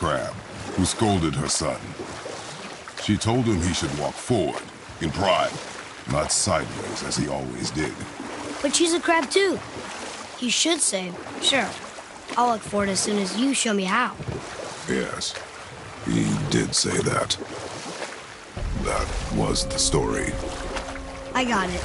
crab who scolded her son. She told him he should walk forward, in pride, not sideways as he always did. But she's a crab too. You should say, sure, I'll look forward as soon as you show me how. Yes, he did say that. That was the story. I got it.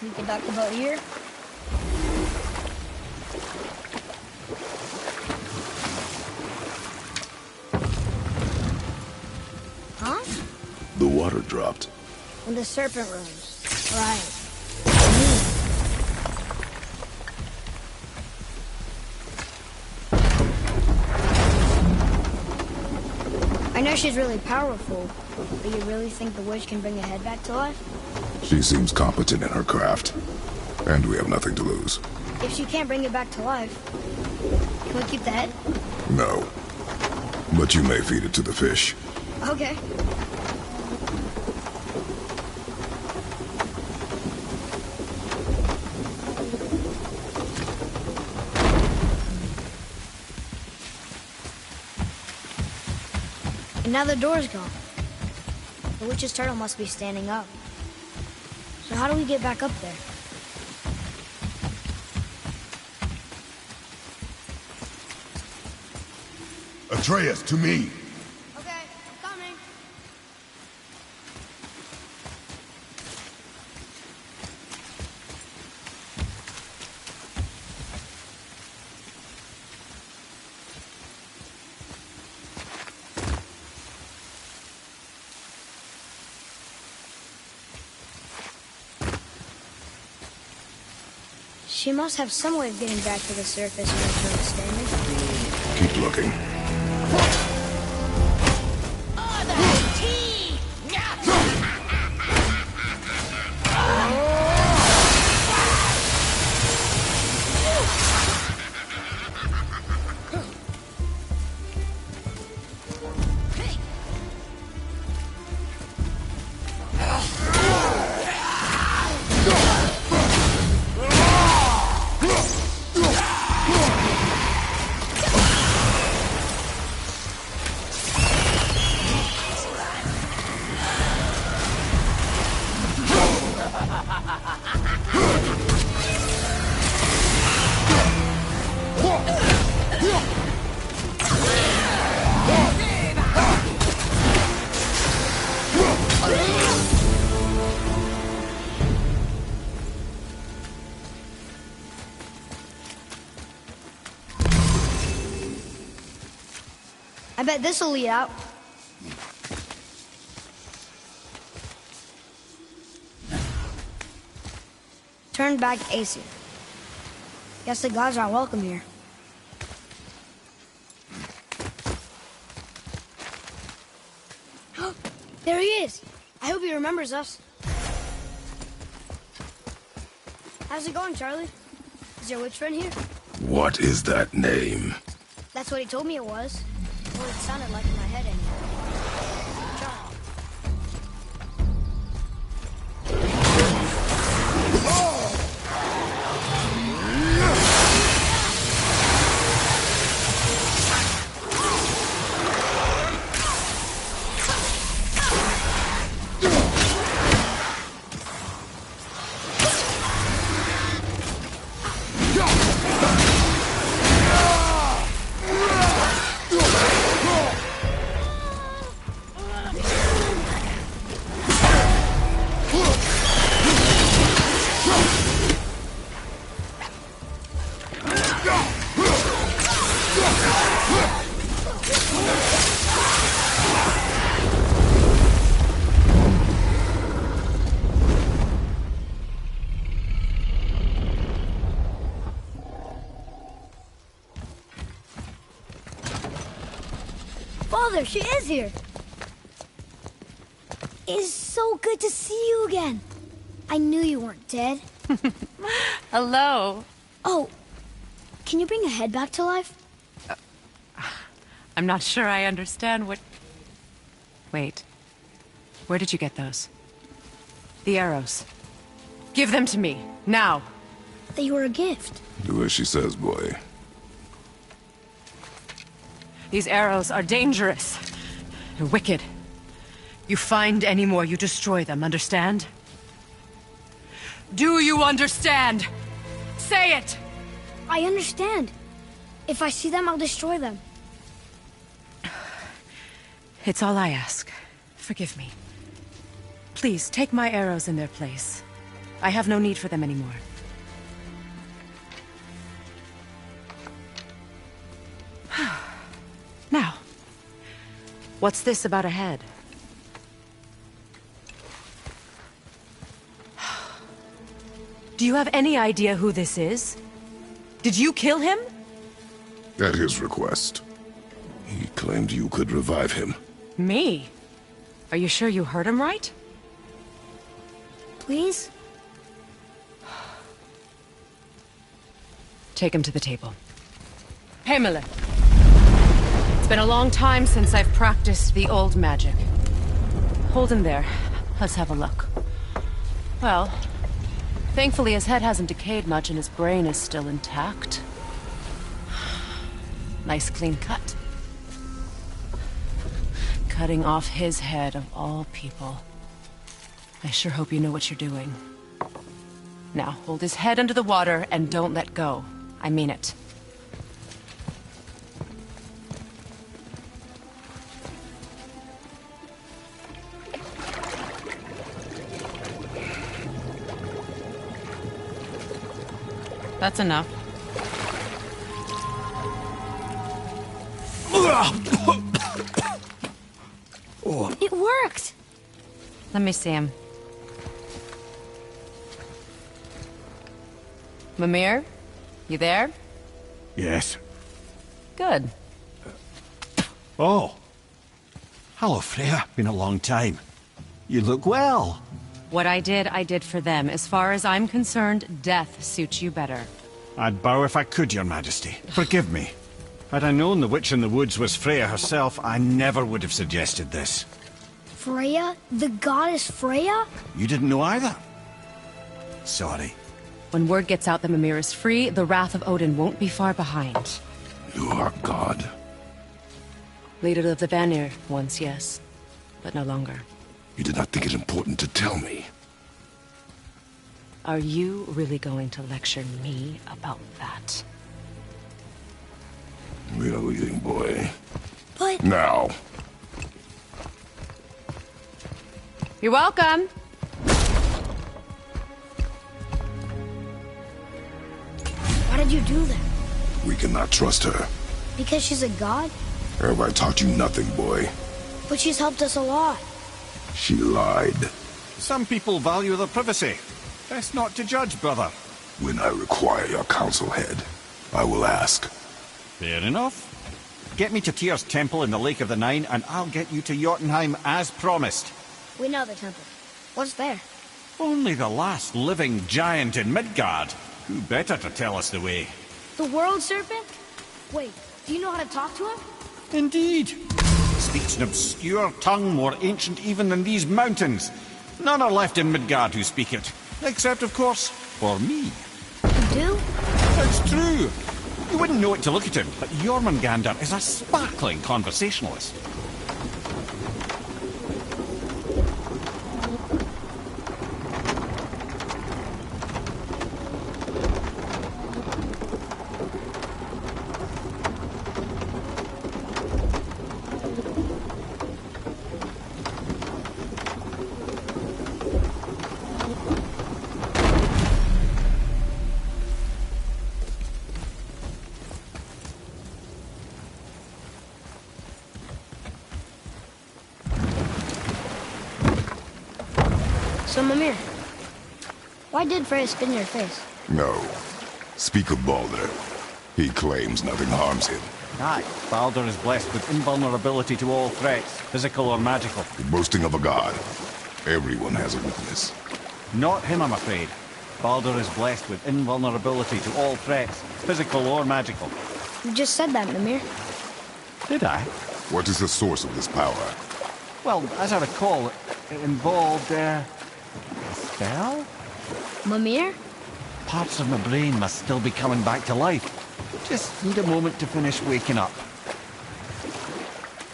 We can dock the boat here. Huh? The water dropped. When the serpent rose. Right. I know she's really powerful, but you really think the witch can bring a head back to life? She seems competent in her craft, and we have nothing to lose. If she can't bring it back to life, can we keep the head? No. But you may feed it to the fish. Okay. And now the door's gone. The witch's turtle must be standing up. So how do we get back up there? Atreus, to me! Okay, I'm coming. She must have some way of getting back to the surface when the turtle's standing. Keep looking. I bet this'll lead out. Turn back Aesir. Guess the gods aren't welcome here. There he is! I hope he remembers us. How's it going, Charlie? Is your witch friend here? What is that name? That's what he told me it was. Well, it sounded like in my head anyway. Charlie. Mother, she is here. It's so good to see you again. I knew you weren't dead. Hello. Oh, can you bring a head back to life? I'm not sure I understand what... Wait. Where did you get those? The arrows. Give them to me, now. They were a gift. Do as she says, boy. These arrows are dangerous. They're wicked. You find any more, you destroy them, understand? Do you understand? Say it! I understand. If I see them, I'll destroy them. It's all I ask. Forgive me. Please, take my arrows in their place. I have no need for them anymore. Now, what's this about a head? Do you have any idea who this is? Did you kill him? At his request. He claimed you could revive him. Me? Are you sure you heard him right? Please? Take him to the table. Himmler. It's been a long time since I've practiced the old magic. Hold him there. Let's have a look. Well, thankfully his head hasn't decayed much and his brain is still intact. Nice clean cut. Cutting off his head of all people. I sure hope you know what you're doing. Now, hold his head under the water and don't let go. I mean it. That's enough. It worked! Let me see him. Mimir? You there? Yes. Good. Oh. Hello, Freya. Been a long time. You look well. What I did for them. As far as I'm concerned, death suits you better. I'd bow if I could, Your Majesty. Forgive me. Had I known the witch in the woods was Freya herself, I never would have suggested this. Freya? The goddess Freya? You didn't know either? Sorry. When word gets out that Mimir is free, the wrath of Odin won't be far behind. You are God. Leader of the Vanir, once, yes. But no longer. You did not think it important to tell me. Are you really going to lecture me about that? We are leaving, boy. But... Now. You're welcome! Why did you do that? We cannot trust her. Because she's a god? Have I taught you nothing, boy? But she's helped us a lot. She lied. Some people value their privacy. Best not to judge, brother. When I require your council head, I will ask. Fair enough. Get me to Tyr's temple in the Lake of the Nine, and I'll get you to Jotunheim as promised. We know the temple. What's there? Only the last living giant in Midgard. Who better to tell us the way? The world serpent? Wait, do you know how to talk to him? Indeed. Speaks an obscure tongue more ancient even than these mountains. None are left in Midgard who speak it. Except, of course, for me. You do? It's true. You wouldn't know it to look at him, but Jormungandr is a sparkling conversationalist. So, Mimir, why did Freya spit in your face? No. Speak of Baldur. He claims nothing harms him. Aye, Baldur is blessed with invulnerability to all threats, physical or magical. The boasting of a god. Everyone has a weakness. Not him, I'm afraid. Baldur is blessed with invulnerability to all threats, physical or magical. You just said that, Mimir. Did I? What is the source of this power? Well, as I recall, it involved, a spell? Mimir? Parts of my brain must still be coming back to life. Just need a moment to finish waking up.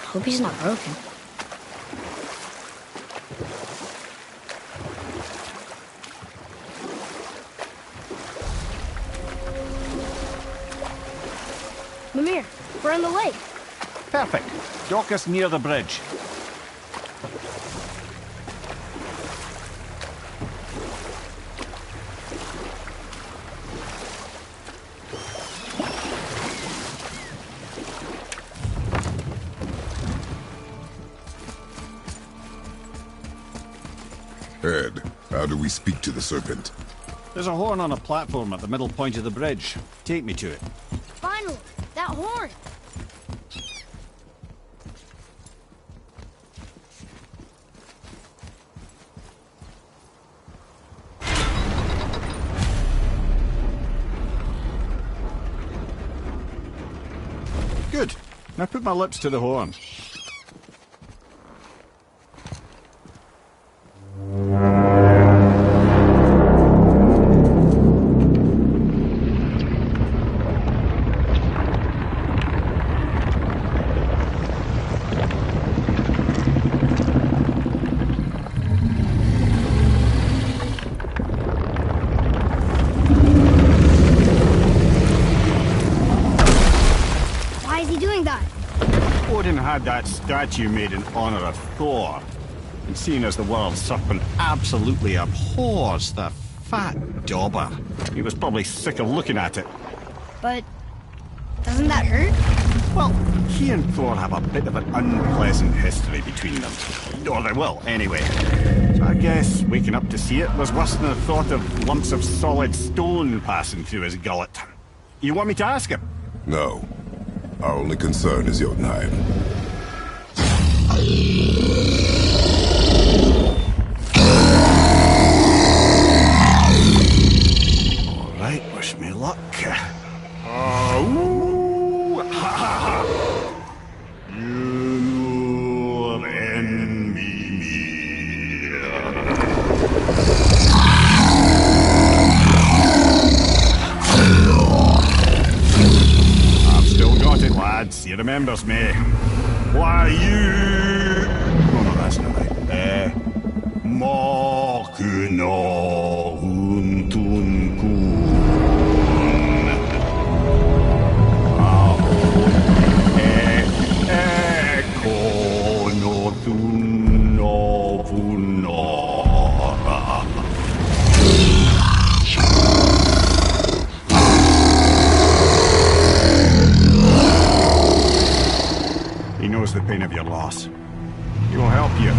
Hope he's not broken. Mimir, we're in the lake. Perfect. Dock us near the bridge. Ed, how do we speak to the serpent? There's a horn on a platform at the middle point of the bridge. Take me to it. Finally, that horn. Good. Now put my lips to the horn. Why is he doing that? Odin had that statue made in honor of Thor. And seeing as the world serpent absolutely abhors the fat dauber, he was probably sick of looking at it. But doesn't that hurt? Well, he and Thor have a bit of an unpleasant history between them. Or they will, anyway. So I guess waking up to see it was worse than the thought of lumps of solid stone passing through his gullet. You want me to ask him? No. Our only concern is Jotunheim. All right, wish me luck. Ooh, ha, ha, ha. You and me. I've still got it, lads. He remembers me. Why, you... Oh, no, that's not right. Makuna Huntunkun. He knows the pain of your loss. He will help you.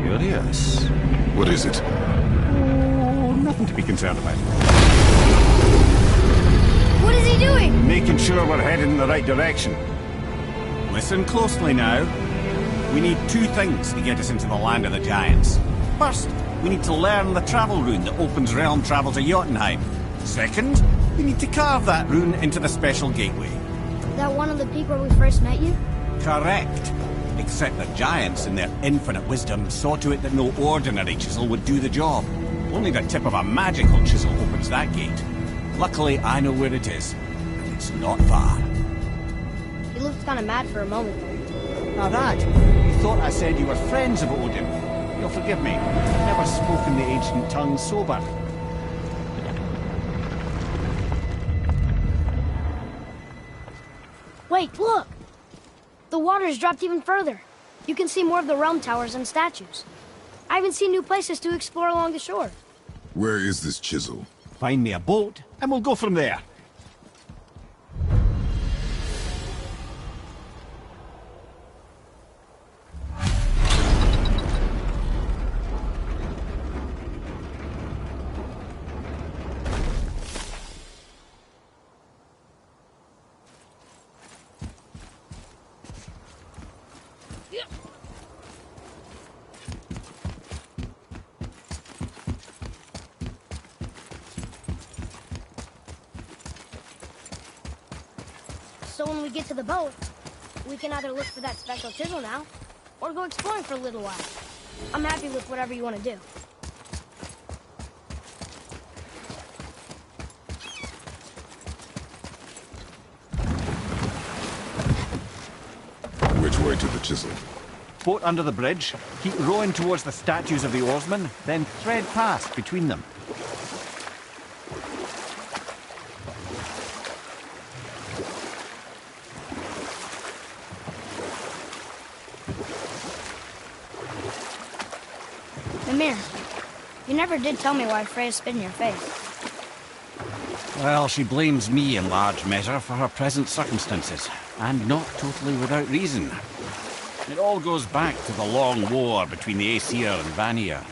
Curious. What is it? Oh, nothing to be concerned about. What is he doing? Making sure we're heading in the right direction. Listen closely now. We need two things to get us into the land of the giants. First, we need to learn the travel rune that opens realm travel to Jotunheim. Second, we need to carve that rune into the special gateway. That one on the peak where we first met you? Correct. Except the giants, in their infinite wisdom, saw to it that no ordinary chisel would do the job. Only the tip of a magical chisel opens that gate. Luckily, I know where it is. And it's not far. You looked kind of mad for a moment there. Now that, you thought I said you were friends of Odin. You'll forgive me. I've never spoken the ancient tongue sober. Wait, look! The water's dropped even further. You can see more of the realm towers and statues. I even see new places to explore along the shore. Where is this chisel? Find me a boat, and we'll go from there. So when we get to the boat, we can either look for that special chisel now, or go exploring for a little while. I'm happy with whatever you want to do. Which way to the chisel? Boat under the bridge, keep rowing towards the statues of the oarsmen, then thread past between them. Mimir, you never did tell me why Freya spit in your face. Well, she blames me in large measure for her present circumstances, and not totally without reason. It all goes back to the long war between the Aesir and Vanir.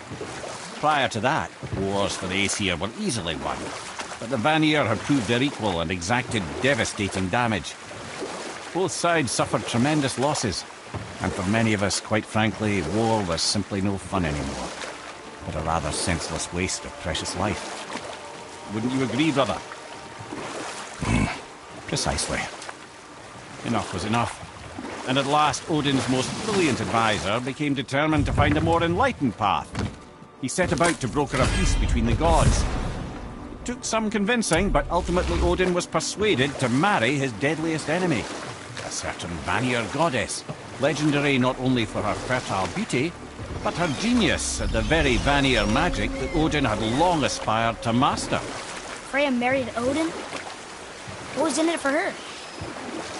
Prior to that, wars for the Aesir were easily won, but the Vanir had proved their equal and exacted devastating damage. Both sides suffered tremendous losses, and for many of us, quite frankly, war was simply no fun anymore, but a rather senseless waste of precious life. Wouldn't you agree, brother? Precisely. Enough was enough. And at last, Odin's most brilliant advisor became determined to find a more enlightened path. He set about to broker a peace between the gods. It took some convincing, but ultimately Odin was persuaded to marry his deadliest enemy, a certain Vanir goddess, legendary not only for her fertile beauty, but her genius at the very Vanir magic that Odin had long aspired to master. Freya married Odin? What was in it for her?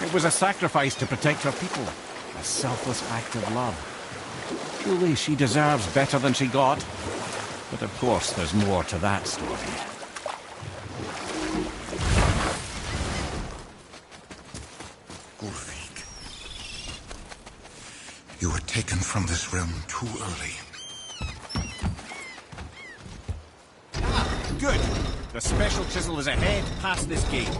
It was a sacrifice to protect her people, a selfless act of love. Truly, she deserves better than she got. But of course, there's more to that story. Ulfik, you were taken from this realm too early. Good. The special chisel is ahead, past this gate.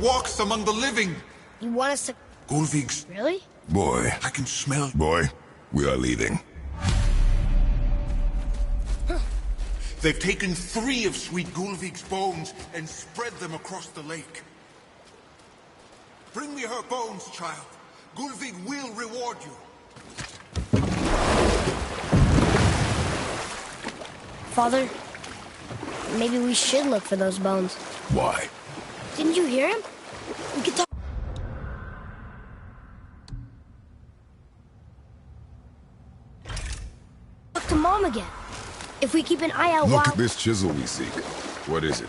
Walks among the living. You want us to... Ulfik's... Really? Boy. I can smell... Boy, we are leaving. They've taken 3 of Sweet Gulvik's bones and spread them across the lake. Bring me her bones, child. Gulvik will reward you. Father, maybe we should look for those bones. Why? Didn't you hear him? We could talk to Mom again. If we keep an eye out Look while... at this chisel we seek. What is it?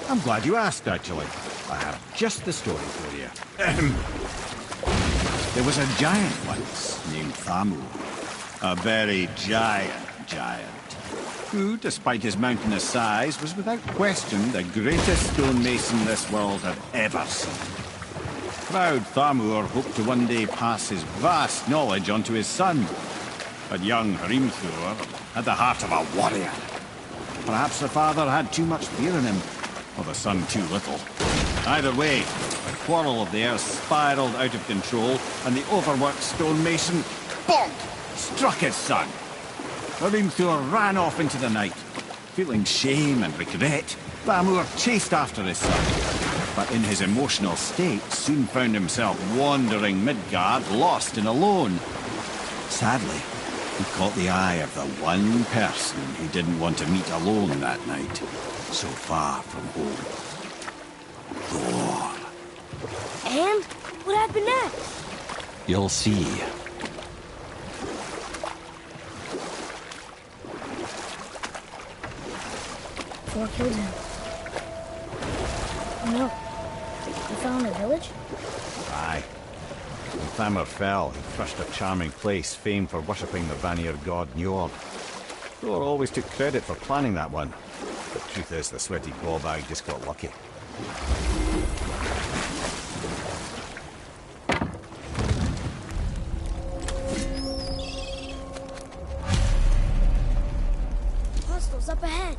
I'm glad you asked, actually. I have just the story for you. There was a giant once named Thamur. A very giant, who, despite his mountainous size, was without question the greatest stonemason this world had ever seen. Proud Thamur hoped to one day pass his vast knowledge on to his son. But young Hrimthur had the heart of a warrior. Perhaps the father had too much fear in him, or the son too little. Either way, the quarrel of theirs spiraled out of control, and the overworked stonemason, bonk, struck his son. Hrimthur ran off into the night. Feeling shame and regret, Thamur chased after his son, but in his emotional state soon found himself wandering Midgard, lost and alone. Sadly, he caught the eye of the one person he didn't want to meet alone that night, so far from home. door. And? What happened next? You'll see. 4 killed him. Oh no. He fell in a village? Aye. When Thamur fell, he crushed a charming place famed for worshipping the Vanir god Njord. Thor always took credit for planning that one. The truth is, the sweaty ballbag just got lucky. Hostiles up ahead.